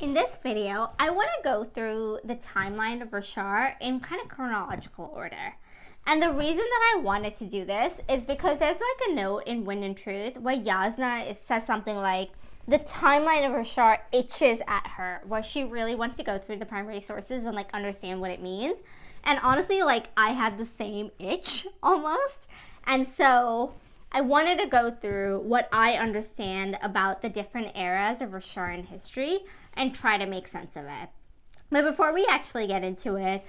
In this video, I want to go through the timeline of Roshar in kind of chronological order. And the reason that I wanted to do this is because there's like a note in Wind and Truth where Jasnah says something like, the timeline of Roshar itches at her, where she really wants to go through the primary sources and like understand what it means. And honestly, like I had the same itch almost. And so I wanted to go through what I understand about the different eras of Rosharan history and try to make sense of it. But before we actually get into it,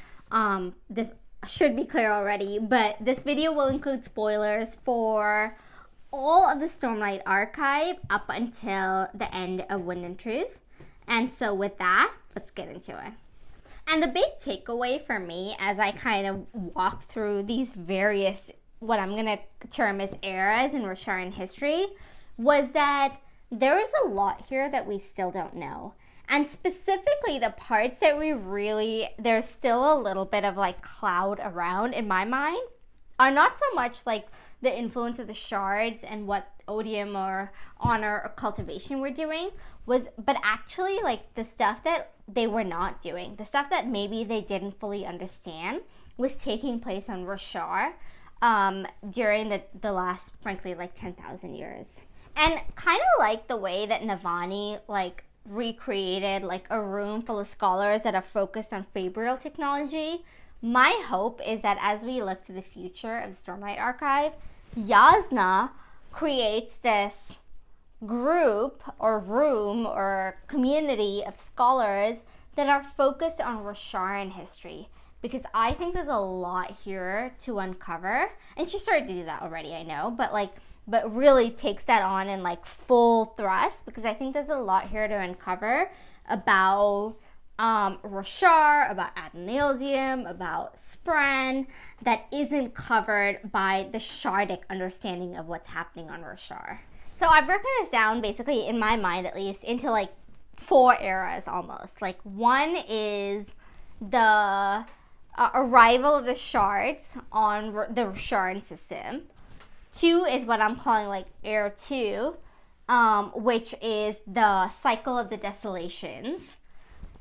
this should be clear already, but this video will include spoilers for all of the Stormlight Archive up until the end of Wind and Truth. And so with that, let's get into it. And the big takeaway for me as I kind of walk through these various, what I'm going to term as eras in Rosharan history, was that there is a lot here that we still don't know. And specifically the parts that there's still a little bit of like cloud around in my mind are not so much like the influence of the shards and what Odium or Honor or Cultivation were doing, but actually like the stuff that they were not doing, the stuff that maybe they didn't fully understand was taking place on Roshar during the last, frankly, like 10,000 years. And kind of like the way that Navani like recreated like a room full of scholars that are focused on Fabrial technology, my hope is that as we look to the future of the Stormlight Archive, Jasnah creates this group or room or community of scholars that are focused on Rosharan history, because I think there's a lot here to uncover. And she started to do that already, I know, but really takes that on in like full thrust, because I think there's a lot here to uncover about Roshar, about Adonalsium, about Spren, that isn't covered by the shardic understanding of what's happening on Roshar. So I've broken this down basically, in my mind at least, into like 4 eras almost. Like one is the arrival of the shards on the Rosharan system. 2 is what I'm calling like Era 2, which is the cycle of the Desolations.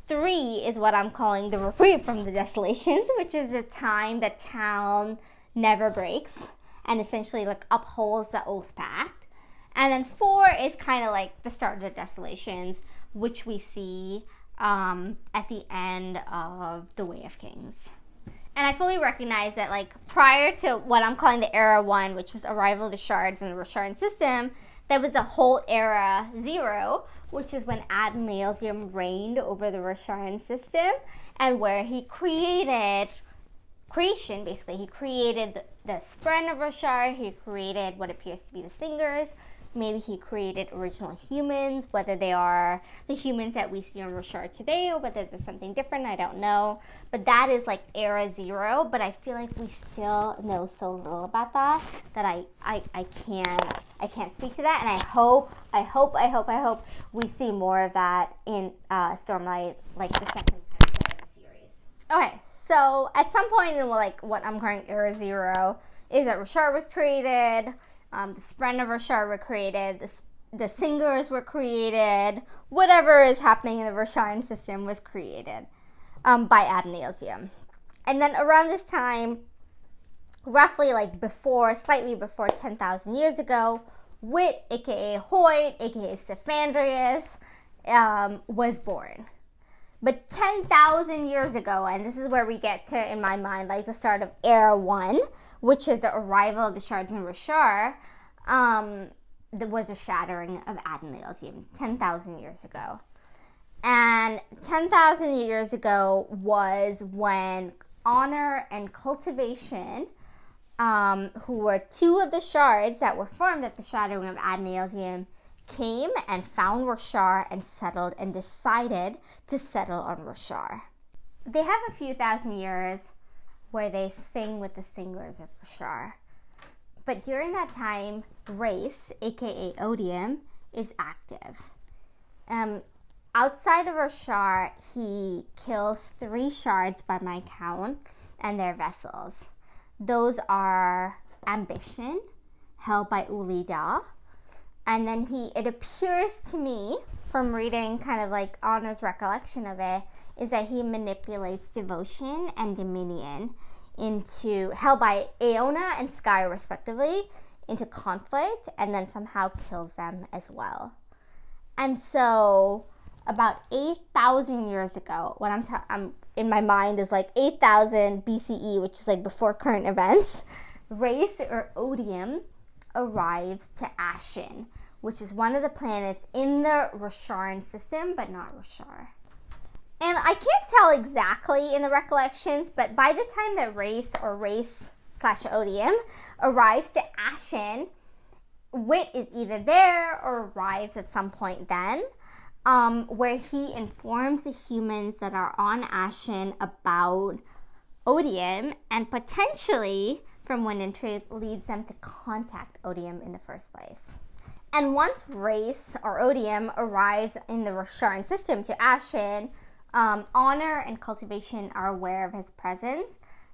3 is what I'm calling the reprieve from the Desolations, which is a time that town never breaks and essentially like upholds the Oathpact. And then 4 is kind of like the start of the Desolations, which we see at the end of the Way of Kings. And I fully recognize that like prior to what I'm calling the Era 1, which is arrival of the shards in the Rosharan system, there was a whole Era 0, which is when Adonalsium reigned over the Rosharan system, and where he created creation, basically. He created the Spren of Roshar, he created what appears to be the Singers, maybe he created original humans, whether they are the humans that we see on Roshar today or whether there's something different, I don't know. But that is like Era 0, but I feel like we still know so little about that I can't speak to that, and I hope we see more of that in Stormlight, like the second kind of series. Okay, so at some point in like what I'm calling Era 0 is that Roshar was created, the Spren of Roshar were created, the Singers were created, whatever is happening in the Rosharan system was created by Adonalsium. And then around this time, roughly like slightly before 10,000 years ago, Wit, aka Hoyt, aka Siphandrius, was born. But 10,000 years ago, and this is where we get to, in my mind, like the start of Era 1, which is the arrival of the shards in Roshar, there was a shattering of Adonalsium 10,000 years ago. And 10,000 years ago was when Honor and Cultivation, who were 2 of the shards that were formed at the shattering of Adonalsium, came and found Roshar and settled and decided to settle on Roshar. They have a few thousand years where they sing with the singers of Roshar. But during that time, Race, aka Odium, is active. Outside of Roshar, he kills 3 shards by my count and their vessels. Those are Ambition, held by Ulida, and then it appears to me from reading kind of like Honor's recollection of it, is that he manipulates devotion and dominion held by Aona and Sky respectively, into conflict, and then somehow kills them as well. And so about 8,000 years ago, what I'm in my mind is like 8,000 BCE, which is like before current events, Race or Odium arrives to Shin, which is one of the planets in the Rosharan system, but not Roshar. And I can't tell exactly in the recollections, but by the time that Race/Odium arrives to Shin, Wit is either there or arrives at some point then, where he informs the humans that are on Shin about Odium, and potentially, from Wind and Truth, leads them to contact Odium in the first place. And once Race or Odium arrives in the Rosharan system to Shin, Honor and Cultivation are aware of his presence,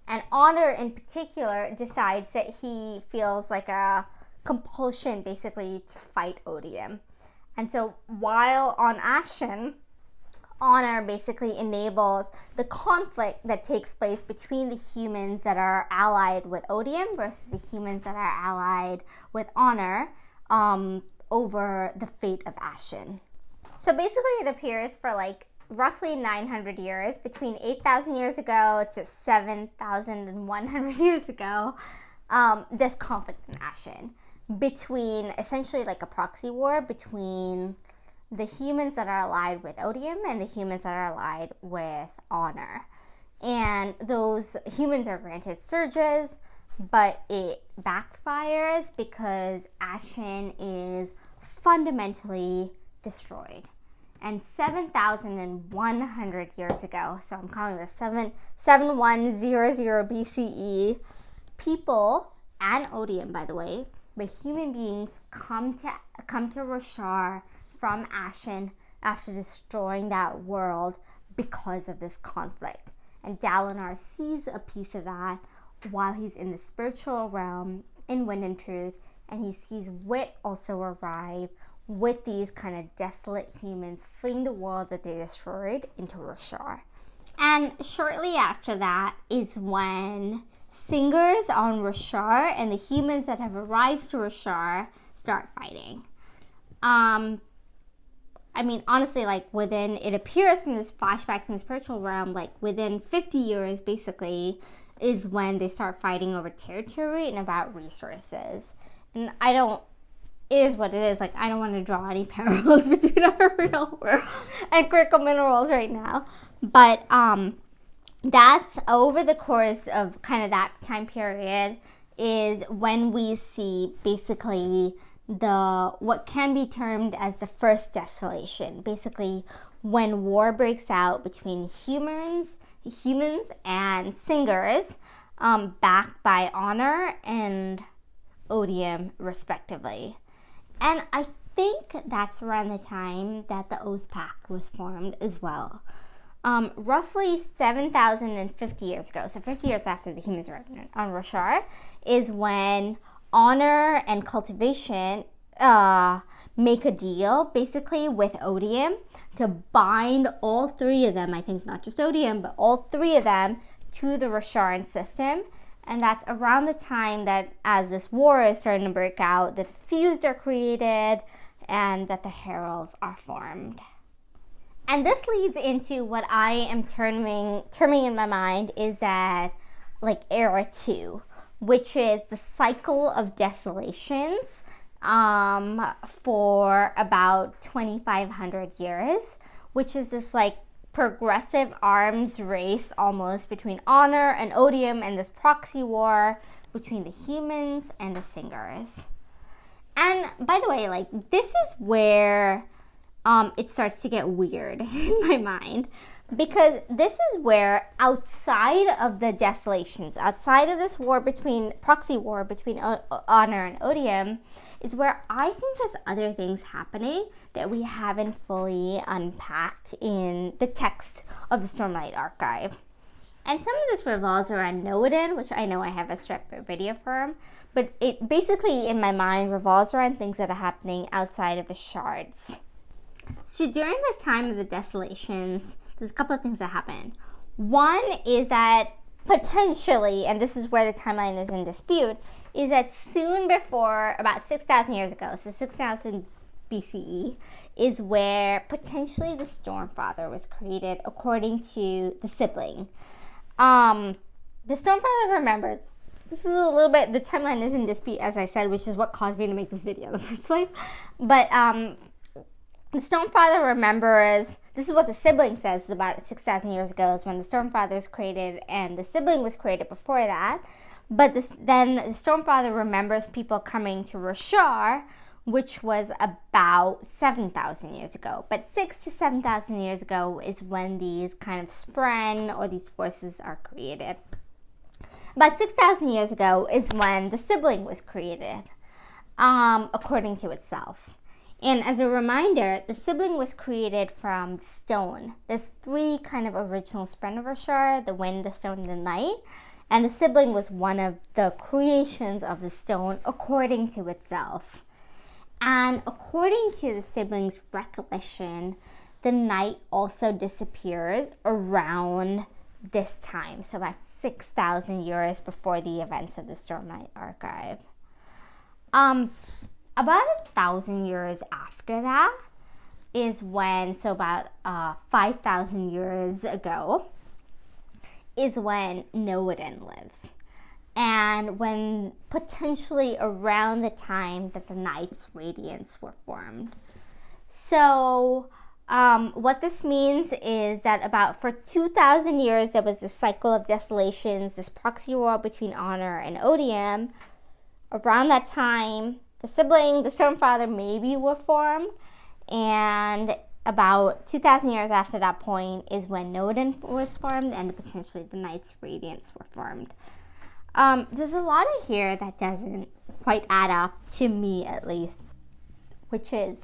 and Honor in particular decides that he feels like a compulsion basically to fight Odium. And so while on Shin, Honor basically enables the conflict that takes place between the humans that are allied with Odium versus the humans that are allied with Honor over the fate of Shin. So basically it appears for like roughly 900 years, between 8,000 years ago to 7,100 years ago, there's conflict in Shin between essentially like a proxy war between the humans that are allied with Odium and the humans that are allied with Honor. And those humans are granted surges, but it backfires because Shin is fundamentally destroyed. And 7,100 years ago, so I'm calling this 7100 BCE, people, and Odium by the way, but human beings come to Roshar from Shin after destroying that world because of this conflict. And Dalinar sees a piece of that while he's in the spiritual realm in Wind and Truth, and he sees Wit also arrive with these kind of desolate humans fleeing the world that they destroyed into Roshar. And shortly after that is when Singers on Roshar and the humans that have arrived to Roshar start fighting. I mean, honestly, like it appears from this flashbacks in the spiritual realm, like within 50 years, basically, is when they start fighting over territory and about resources. And it is what it is. Like, I don't want to draw any parallels between our real world and critical minerals right now. But that's over the course of kind of that time period is when we see basically what can be termed as the first desolation. Basically, when war breaks out between humans and Singers, backed by Honor and Odium, respectively. And I think that's around the time that the Oathpact was formed as well. Roughly 7,050 years ago, so 50 years after the humans were on Roshar, is when Honor and Cultivation make a deal basically with Odium to bind all three of them, I think not just Odium, but all three of them to the Rosharan system. And that's around the time that as this war is starting to break out, the Fused are created and that the Heralds are formed. And this leads into what I am terming in my mind is that like era 2, which is the cycle of desolations for about 2,500 years, which is this like progressive arms race almost between Honor and Odium and this proxy war between the humans and the Singers. And by the way, like this is where it starts to get weird in my mind, because this is where outside of the desolations, outside of this proxy war between Honor and Odium, is where I think there's other things happening that we haven't fully unpacked in the text of the Stormlight Archive. And some of this revolves around Nohadon, which I know I have a separate video for, but it basically in my mind revolves around things that are happening outside of the shards. So during this time of the Desolations, there's a couple of things that happen. One is that potentially, and this is where the timeline is in dispute, is that soon before, about 6,000 years ago, so 6,000 BCE, is where potentially the Stormfather was created according to the Sibling. The Stormfather remembers. This is a little bit, the timeline is in dispute, as I said, which is what caused me to make this video in the first place. But the Stormfather remembers, this is what the Sibling says about 6,000 years ago, is when the Stormfather is created, and the Sibling was created before that. But then the Stormfather remembers people coming to Roshar, which was about 7,000 years ago. But 6,000 to 7,000 years ago is when these kind of spren, or these forces, are created. About 6,000 years ago is when the Sibling was created, according to itself. And as a reminder, the Sibling was created from stone. There's three kind of original spren of Roshar: the wind, the stone, and the night. And the Sibling was one of the creations of the stone, according to itself. And according to the Sibling's recollection, the night also disappears around this time, so about 6,000 years before the events of the Stormlight Archive. About 1,000 years after that is when, so about 5,000 years ago, is when Nohadon lives. And when potentially around the time that the Night's Radiance were formed. So what this means is that about for 2,000 years there was this cycle of desolations, this proxy war between Honor and Odium. Around that time, the Sibling, the Stormfather maybe were formed, and about 2,000 years after that point is when Nohadon was formed and potentially the Night's Radiance were formed. There's a lot of here that doesn't quite add up, to me at least, which is,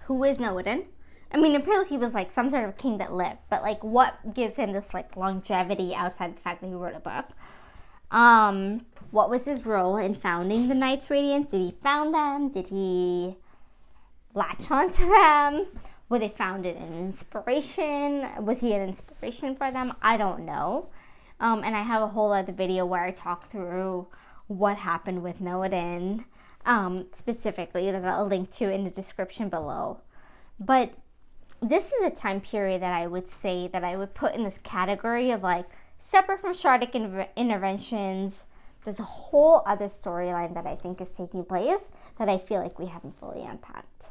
who is Nohadon? I mean, apparently he was like some sort of king that lived, but like what gives him this like longevity outside of the fact that he wrote a book? What was his role in founding the Night's Radiance? Did he found them? Did he latch onto them? Were they founded in inspiration? Was he an inspiration for them? I don't know. And I have a whole other video where I talk through what happened with Nohadon, specifically, that I'll link to in the description below. But this is a time period that I would say that I would put in this category of like, separate from Shardic interventions, there's a whole other storyline that I think is taking place that I feel like we haven't fully unpacked.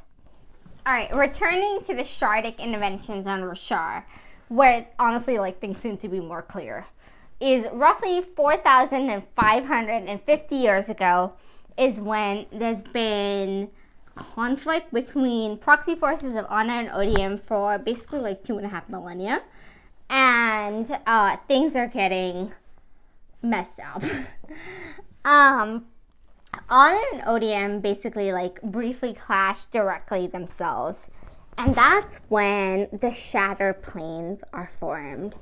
Alright, returning to the Shardic interventions on Roshar, where honestly like things seem to be more clear, is roughly 4,550 years ago is when there's been conflict between proxy forces of Honor and Odium for basically like 2.5 millennia. And things are getting messed up. Honor and Odium basically like briefly clash directly themselves. And that's when the Shattered Planes are formed.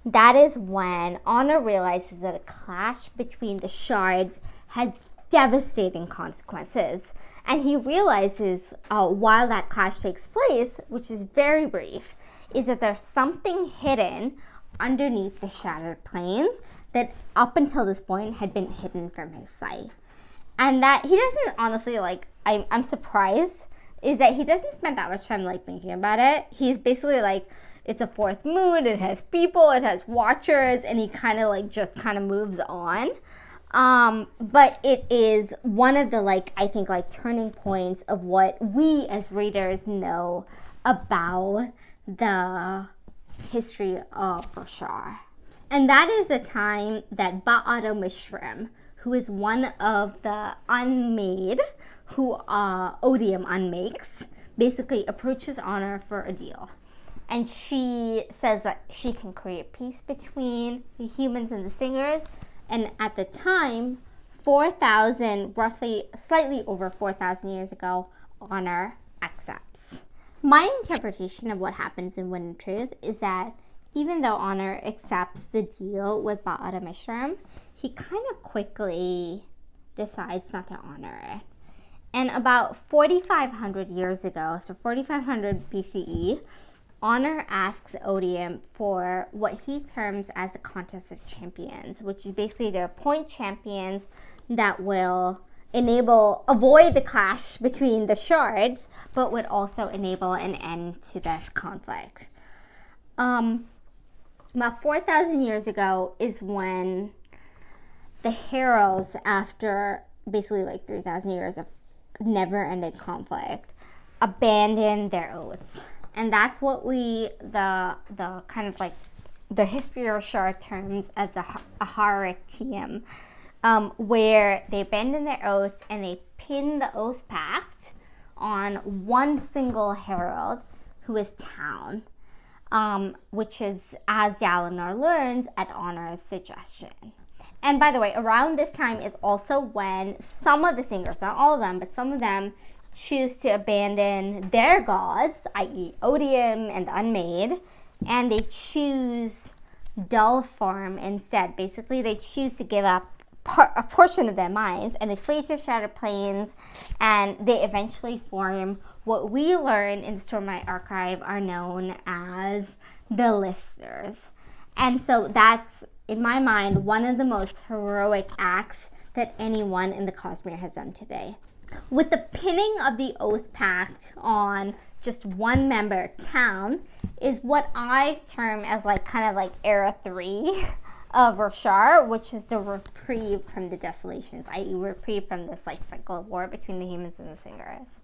That is when Honor realizes that a clash between the shards has devastating consequences. And he realizes while that clash takes place, which is very brief, is that there's something hidden underneath the Shattered Planes that up until this point had been hidden from his sight. And that he doesn't honestly like, I'm surprised, is that he doesn't spend that much time like thinking about it. He's basically like, it's a fourth moon, it has people, it has watchers, and he kind of like just kind of moves on. But it is one of the like, I think like turning points of what we as readers know about the history of Roshar. And that is the time that Ba-Ado-Mishram, who is one of the unmade, who Odium unmakes, basically approaches Honor for a deal. And she says that she can create peace between the humans and the singers. And at the time, 4,000, roughly slightly over 4,000 years ago, Honor accepts. My interpretation of what happens in Wind and Truth is that even though Honor accepts the deal with Ba-Ado-Mishram, he kind of quickly decides not to honor it. And about 4,500 years ago, so 4,500 BCE, Honor asks Odium for what he terms as the contest of champions, which is basically to appoint champions that will avoid the clash between the shards, but would also enable an end to this conflict. About 4,000 years ago is when the Heralds, after basically like 3,000 years of never-ending conflict, abandoned their oaths. And that's what the kind of like the history of Roshar terms as Aharietiem, where they abandoned their oaths and they pinned the Oathpact on one single herald, who is Town, which is, as Yalinar learns, at Honor's suggestion. And by the way, around this time is also when some of the singers, not all of them, but some of them, choose to abandon their gods, i.e. Odium and the Unmade, and they choose dull form instead. Basically, they choose to give up a portion of their minds, and they flee to Shattered Plains, and they eventually form what we learn in the Stormlight Archive are known as the Listers. And so that's, in my mind, one of the most heroic acts that anyone in the Cosmere has done today. With the pinning of the Oathpact on just one member, Town, is what I term as like kind of like Era 3 of Roshar, which is the reprieve from the Desolations, i.e. reprieve from this like cycle of war between the humans and the singers.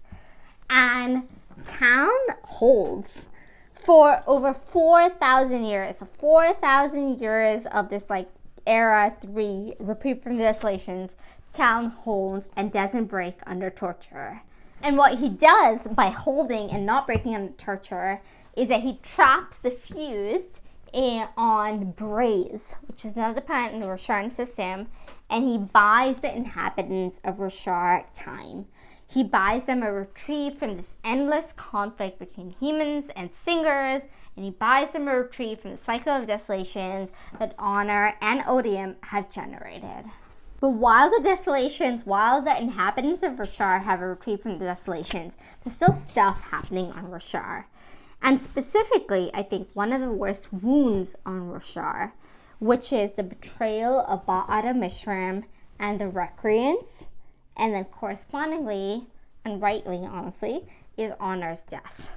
And Town holds for over 4,000 years. So 4,000 years of this like Era 3 reprieve from the Desolations, Town holds and doesn't break under torture. And what he does by holding and not breaking under torture is that he traps the fused on Braze, which is another planet in the Rosharan system, and he buys the inhabitants of Roshar time. He buys them a reprieve from this endless conflict between humans and singers, and he buys them a reprieve from the cycle of desolations that Honor and Odium have generated. But while the inhabitants of Roshar have a reprieve from the desolations, there's still stuff happening on Roshar. And specifically, I think one of the worst wounds on Roshar, which is the betrayal of Ba-Ado-Mishram and the Recreance, and then correspondingly, and rightly honestly, is Honor's death.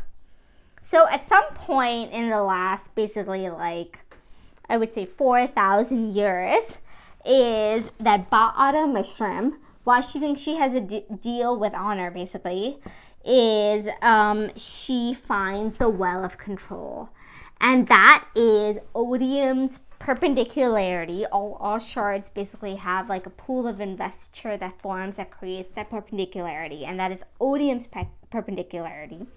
So at some point in the last, basically like, I would say 4,000 years, is that Ba-Ado-Mishram, while she thinks she has a deal with Honor, basically, is she finds the Well of Control. And that is Odium's perpendicularity. All shards basically have like a pool of investiture that forms, that creates that perpendicularity. And that is Odium's perpendicularity.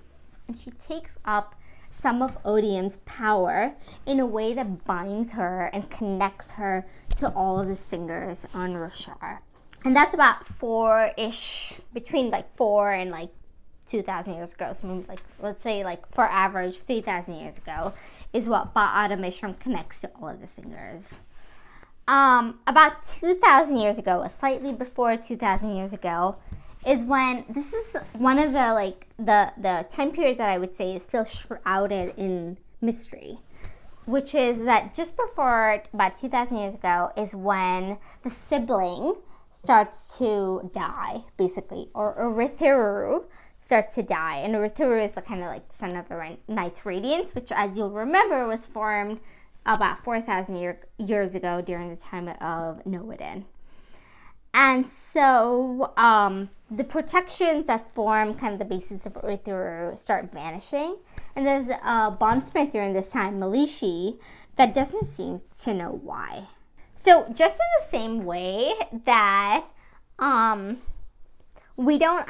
And she takes up some of Odium's power in a way that binds her and connects her to all of the singers on Roshar. And that's about between like 4 and like 2,000 years ago. So maybe like, let's say like for average 3,000 years ago is what Ba-Ado-Mishram connects to all of the singers. About 2,000 years ago, slightly before 2,000 years ago, is when this is one of the like the time periods that I would say is still shrouded in mystery, which is that just before about 2,000 years ago is when the sibling starts to die, basically, or Urithiru starts to die. And Urithiru is the kind of like son of the Night's Radiance, which, as you'll remember, was formed about 4,000 years ago during the time of Nohadon. And so the protections that form kind of the basis of Urithiru start vanishing. And there's a bondsman during this time, Malishi, that doesn't seem to know why. So just in the same way that I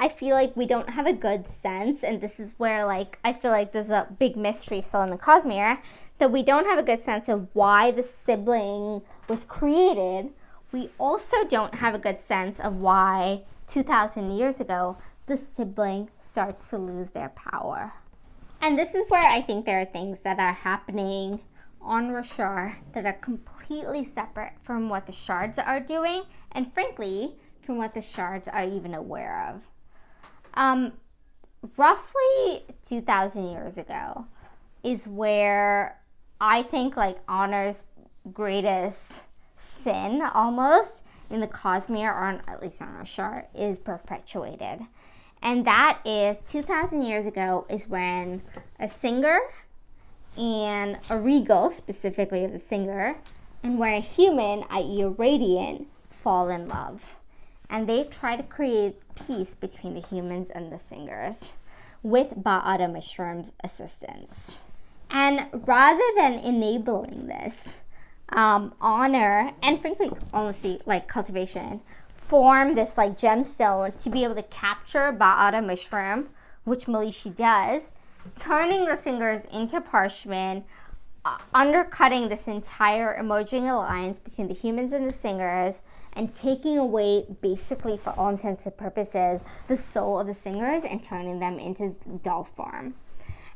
feel like we don't have a good sense, and this is where like I feel like there's a big mystery still in the Cosmere, that we don't have a good sense of why the sibling was created. We also don't have a good sense of why 2,000 years ago the sibling starts to lose their power. And this is where I think there are things that are happening on Roshar that are completely separate from what the shards are doing, and frankly, from what the shards are even aware of. Roughly 2,000 years ago is where I think like Honor's greatest sin almost in the Cosmere, or at least on Roshar, is perpetuated. And that is 2,000 years ago is when a singer and a regal, specifically of the singer, and where a human, i.e. a radiant, fall in love. And they try to create peace between the humans and the singers with Ba-Ado-Mishram's assistance. And rather than enabling this, Honor, and frankly, honestly, like Cultivation, form this like gemstone to be able to capture Ba-Ado-Mishram, which Malishi does, turning the singers into Parshmen, undercutting this entire emerging alliance between the humans and the singers, and taking away, basically for all intents and purposes, the soul of the singers and turning them into doll form.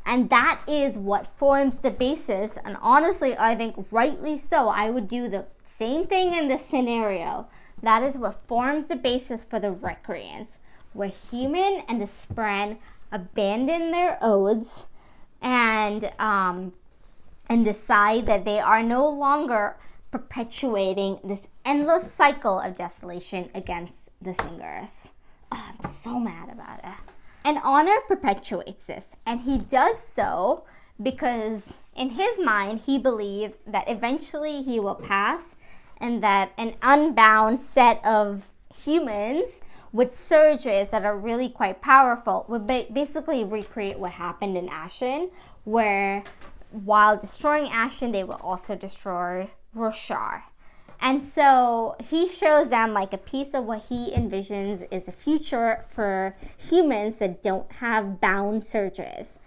And that is what forms the basis, and honestly, I think rightly so, I would do the same thing in this scenario. That is what forms the basis for the Recreance, where human and the Spren abandon their oaths and decide that they are no longer perpetuating this endless cycle of desolation against the singers. Oh, I'm so mad about it. And Honor perpetuates this, and he does so because in his mind he believes that eventually he will pass, and that an unbound set of humans with surges that are really quite powerful would basically recreate what happened in Ashen, where while destroying Ashen, they will also destroy Roshar. And so he shows them like a piece of what he envisions is a future for humans that don't have bound surges.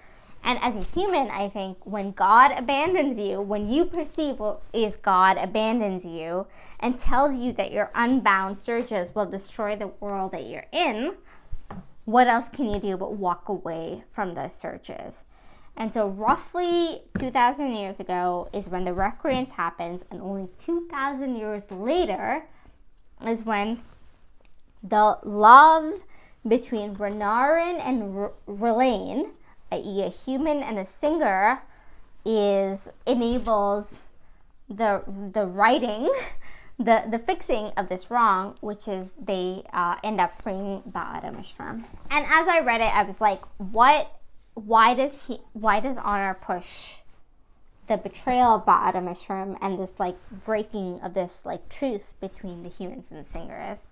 And as a human, I think when God abandons you, when you perceive what is God abandons you and tells you that your unbound surges will destroy the world that you're in, what else can you do but walk away from those surges? And so roughly 2,000 years ago is when the Recreance happens, and only 2,000 years later is when the love between Renarin and Relaine, i.e. a human and a singer, enables the righting, the fixing of this wrong, which is they end up freeing Ba-Ado-Mishram. And as I read it, I was like, why does Honor push the betrayal of Ba-Ado-Mishram and this like breaking of this like truce between the humans and the singers?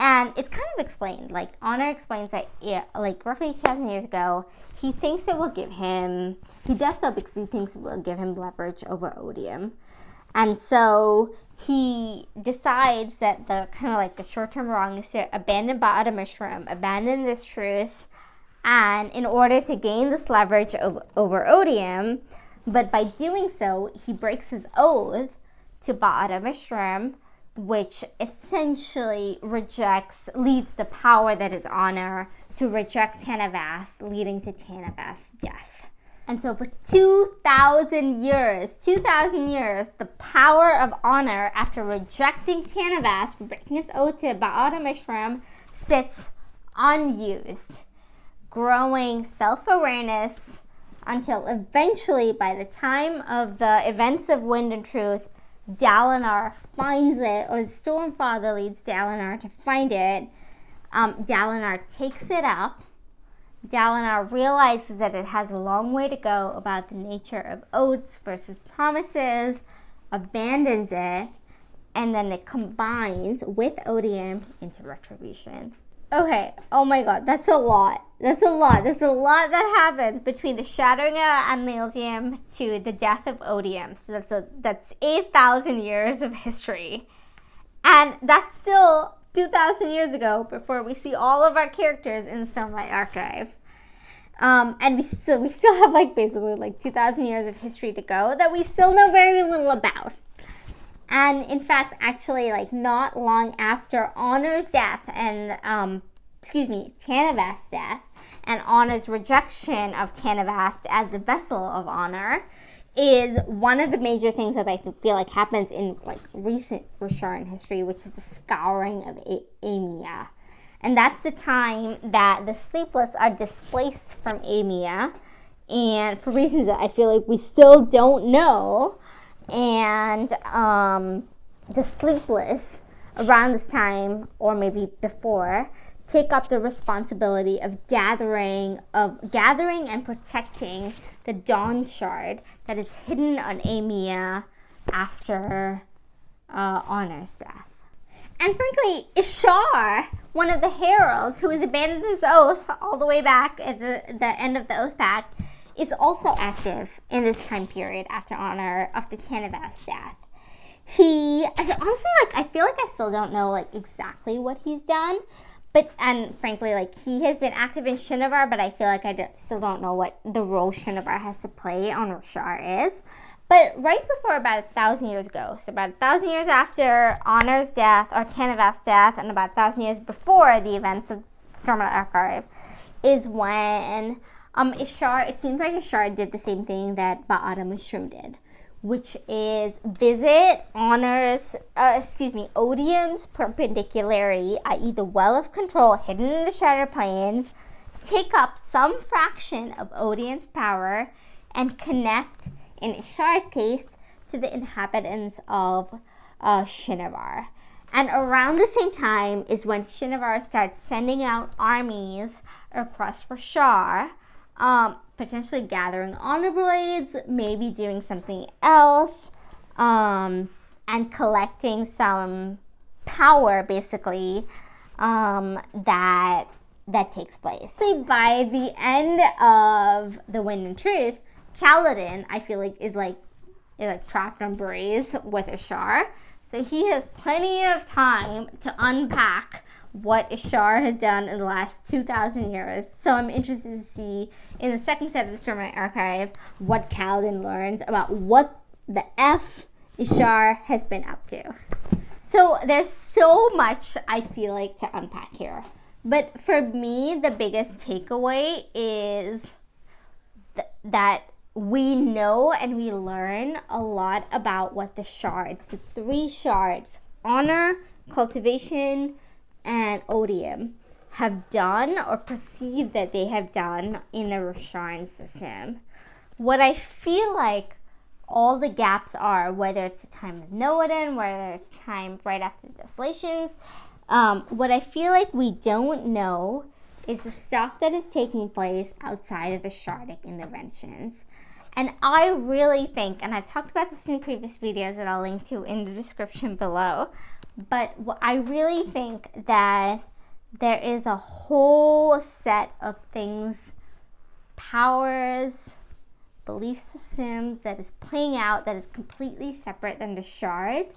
And it's kind of explained. Like Honor explains that like roughly 2,000 years ago, he thinks it will give him, he does so because he thinks it will give him leverage over Odium. And so he decides that the kind of like the short-term wrong is to abandon Ba-Ado-Mishram, abandon this truce, and in order to gain this leverage over Odium, but by doing so, he breaks his oath to Ba-Ado-Mishram, which essentially leads the power that is Honor to reject Tanavas, leading to Tanavas' death. And so for 2,000 years, the power of Honor, after rejecting Tanavas for breaking its oath to Ba-Ado-Mishram, sits unused, growing self-awareness until eventually, by the time of the events of Wind and Truth, Dalinar finds it, or the Stormfather leads Dalinar to find it. Dalinar takes it up. Dalinar realizes that it has a long way to go about the nature of oaths versus promises, abandons it, and then it combines with Odium into Retribution. Okay, oh my god, that's a lot that happens between the Shattering of Adonalsium to the death of Odium. So that's 8,000 years of history. And that's still 2,000 years ago before we see all of our characters in the Stormlight Archive. And we still have like basically like 2,000 years of history to go that we still know very little about. And in fact, actually, like not long after Honor's death and, Tanavas' death, and Honor's rejection of Tanavas as the vessel of Honor, is one of the major things that I feel like happens in like recent Rosharan history, which is the scouring of Amia. And that's the time that the Sleepless are displaced from Amia, and for reasons that I feel like we still don't know. And the Sleepless, around this time, or maybe before, take up the responsibility of gathering and protecting the Dawn Shard that is hidden on Amia after Honor's death. And frankly, Ishar, one of the Heralds who has abandoned his oath all the way back at the end of the Oathpact, is also active in this time period after Tanavast's death. I feel like I still don't know exactly what he's done, and frankly, he has been active in Shinovar, but I feel like still don't know what the role Shinovar has to play on Roshar is. But right before, about 1,000 years ago, so about 1,000 years after Honor's death, or Tanavast's death, and about 1,000 years before the events of Stormlight Archive, is when Ishar, it seems like Ishar did the same thing that Ba-Ado-Mishram did, which is visit Odium's perpendicularity, i.e. the Well of Control hidden in the Shattered Plains, take up some fraction of Odium's power, and connect, in Ishar's case, to the inhabitants of Shinovar. And around the same time is when Shinovar starts sending out armies across Roshar, potentially gathering honor blades, maybe doing something else, and collecting some power, basically, that takes place. So by the end of The Wind and Truth, Kaladin, I feel like, is trapped on Breeze with Ishar. So he has plenty of time to unpack what Ishar has done in the last 2,000 years. So I'm interested to see in the second set of the Stormlight Archive what Kaladin learns about what the F Ishar has been up to. So there's so much, I feel like, to unpack here. But for me, the biggest takeaway is that we know and we learn a lot about what the shards, the 3 shards, Honor, Cultivation, and Odium, have done or perceive that they have done in the Rosharan system. What I feel like all the gaps are, whether it's the time of Nohadon, whether it's time right after the Desolations, what I feel like we don't know is the stuff that is taking place outside of the Shardic interventions. And I really think, and I've talked about this in previous videos that I'll link to in the description below, but I really think that there is a whole set of things, powers, belief systems that is playing out that is completely separate than the shard,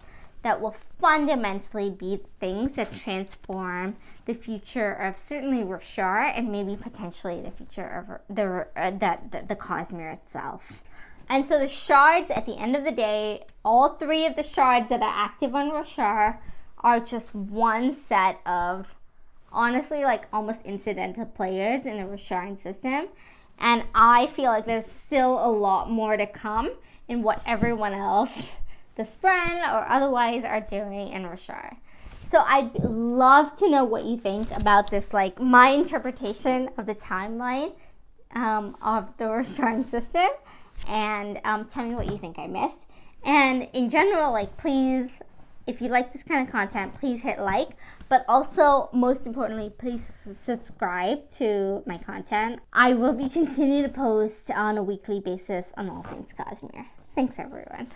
that will fundamentally be things that transform the future of certainly Roshar and maybe potentially the future of the Cosmere itself. And so the shards, at the end of the day, all 3 of the shards that are active on Roshar are just one set of, honestly, almost incidental players in the Rosharan system. And I feel like there's still a lot more to come in what everyone else, the Spren or otherwise, are doing in Roshar. So I'd love to know what you think about this, my interpretation of the timeline of the Rosharan system, and tell me what you think I missed. And in general, please, if you like this kind of content, please hit like, but also, most importantly, please subscribe to my content. I will be continuing to post on a weekly basis on all things Cosmere. Thanks, everyone.